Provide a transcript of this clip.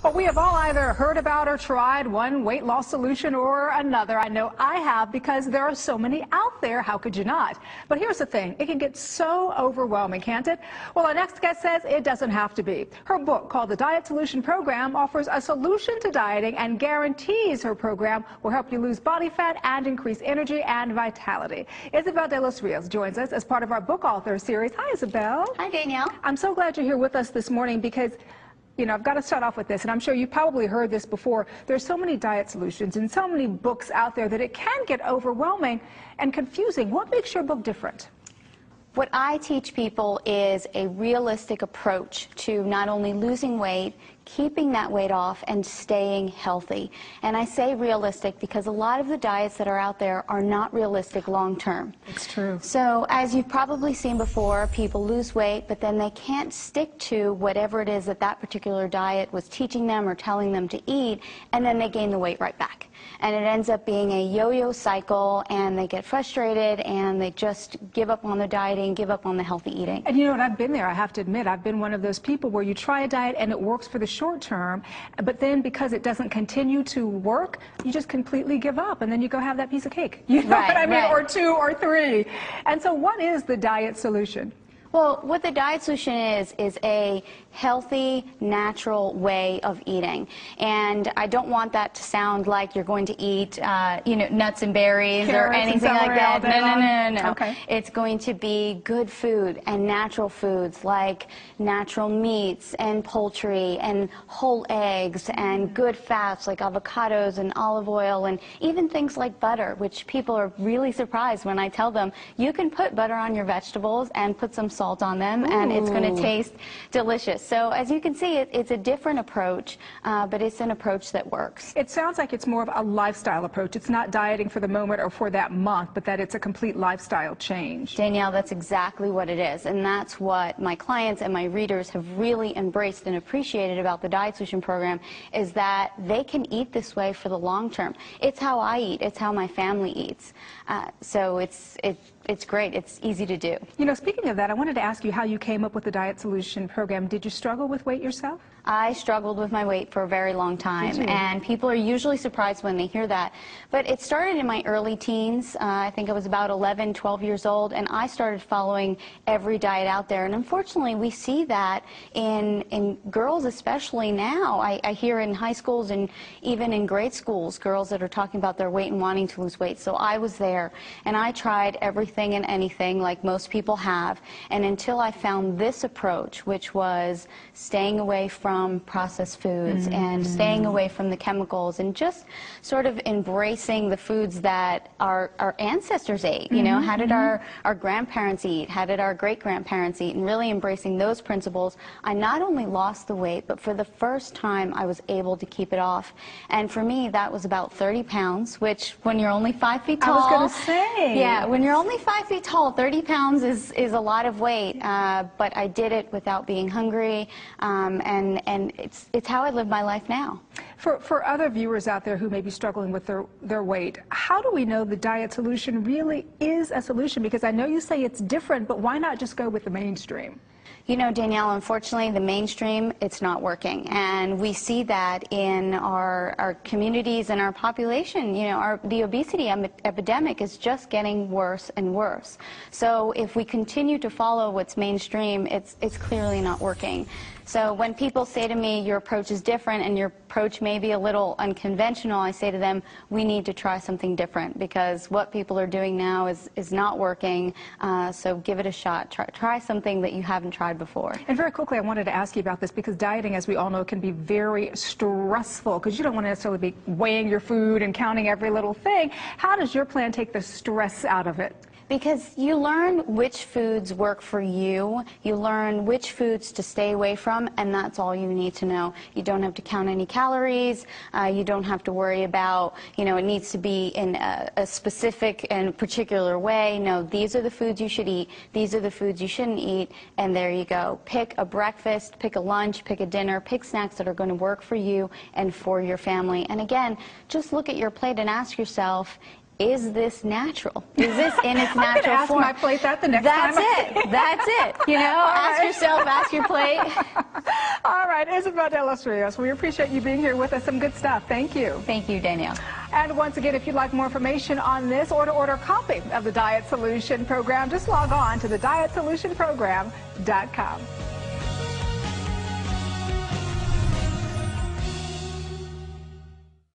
Well, we have all either heard about or tried one weight loss solution or another. I know I have because there are so many out there. How could you not? But here's the thing. It can get so overwhelming, can't it? Well, our next guest says it doesn't have to be. Her book, called The Diet Solution Program, offers a solution to dieting and guarantees her program will help you lose body fat and increase energy and vitality. Isabel de los Rios joins us as part of our book author series. Hi, Isabel. Hi, Danielle. I'm so glad you're here with us this morning because I've got to start off with this, and I'm sure you've probably heard this before. There's so many diet solutions and so many books out there that it can get overwhelming and confusing. What makes your book different? What I teach people is a realistic approach to not only losing weight, keeping that weight off, and staying healthy. And I say realistic because a lot of the diets that are out there are not realistic long term. It's true. So as you've probably seen before, people lose weight, but then they can't stick to whatever it is that that particular diet was teaching them or telling them to eat, and then they gain the weight right back. And it ends up being a yo-yo cycle, and they get frustrated, and they just give up on the dieting, give up on the healthy eating. And you know what, I've been there, I have to admit. I've been one of those people where you try a diet and it works for the short term, but then because it doesn't continue to work, you just completely give up, and then you go have that piece of cake. You know what I mean? Or two or three. And so what is the diet solution? Well, what the diet solution is a healthy, natural way of eating. And I don't want that to sound like you're going to eat, nuts and berries or anything like that. No. Okay. It's going to be good food and natural foods like natural meats and poultry and whole eggs and good fats like avocados and olive oil and even things like butter, which people are really surprised when I tell them you can put butter on your vegetables and put some salt on them, and it's going to taste delicious. So as you can see, it's a different approach, but it's an approach that works. It sounds like it's more of a lifestyle approach. It's not dieting for the moment or for that month, but that it's a complete lifestyle change. Danielle, that's exactly what it is, and that's what my clients and my readers have really embraced and appreciated about the Diet Solution Program, is that they can eat this way for the long term. It's how I eat. It's how my family eats. So it's great. It's easy to do. You know, speaking of that, I wanted to ask you how you came up with the Diet Solution Program. Did you struggle with weight yourself? I struggled with my weight for a very long time, and people are usually surprised when they hear that. But it started in my early teens. I think I was about 11, 12 years old, and I started following every diet out there. And unfortunately, we see that in girls, especially now. I hear in high schools and even in grade schools, girls that are talking about their weight and wanting to lose weight. So I was there, and I tried everything and anything like most people have. And until I found this approach, which was staying away from processed foods and staying away from the chemicals and just sort of embracing the foods that our ancestors ate. You know, how did our grandparents eat? How did our great-grandparents eat? And really embracing those principles, I not only lost the weight, but for the first time I was able to keep it off. And for me, that was about 30 pounds, which when you're only 5 feet tall... I was going to say. Yeah, when you're only 5 feet tall, 30 pounds is a lot of weight. But I did it without being hungry, and it's how I live my life now. For other viewers out there who may be struggling with their weight, how do we know the diet solution really is a solution? Because I know you say it's different, but why not just go with the mainstream? You know, Danielle, unfortunately, the mainstream, it's not working. And we see that in our communities and our population. You know, the obesity epidemic is just getting worse and worse. So if we continue to follow what's mainstream, it's clearly not working. So when people say to me, your approach is different and your approach may be a little unconventional, I say to them, we need to try something different because what people are doing now is not working. So give it a shot. Try something that you haven't tried before. And very quickly, I wanted to ask you about this because dieting, as we all know, can be very stressful because you don't want to necessarily be weighing your food and counting every little thing. How does your plan take the stress out of it? Because you learn which foods work for you, you learn which foods to stay away from, and that's all you need to know. You don't have to count any calories, you don't have to worry about, it needs to be in a specific and particular way. No, these are the foods you should eat, these are the foods you shouldn't eat, and there you go. Pick a breakfast, pick a lunch, pick a dinner, pick snacks that are going to work for you and for your family. And again, just look at your plate and ask yourself, is this natural? Is this in its natural I'm going to ask form? my plate that the next That's time. it. That's it. You know, ask yourself, ask your plate. All right, Isabel de los Rios, we appreciate you being here with us. Some good stuff. Thank you. Thank you, Danielle. And once again, if you'd like more information on this or to order a copy of the Diet Solution Program, just log on to thedietsolutionprogram.com.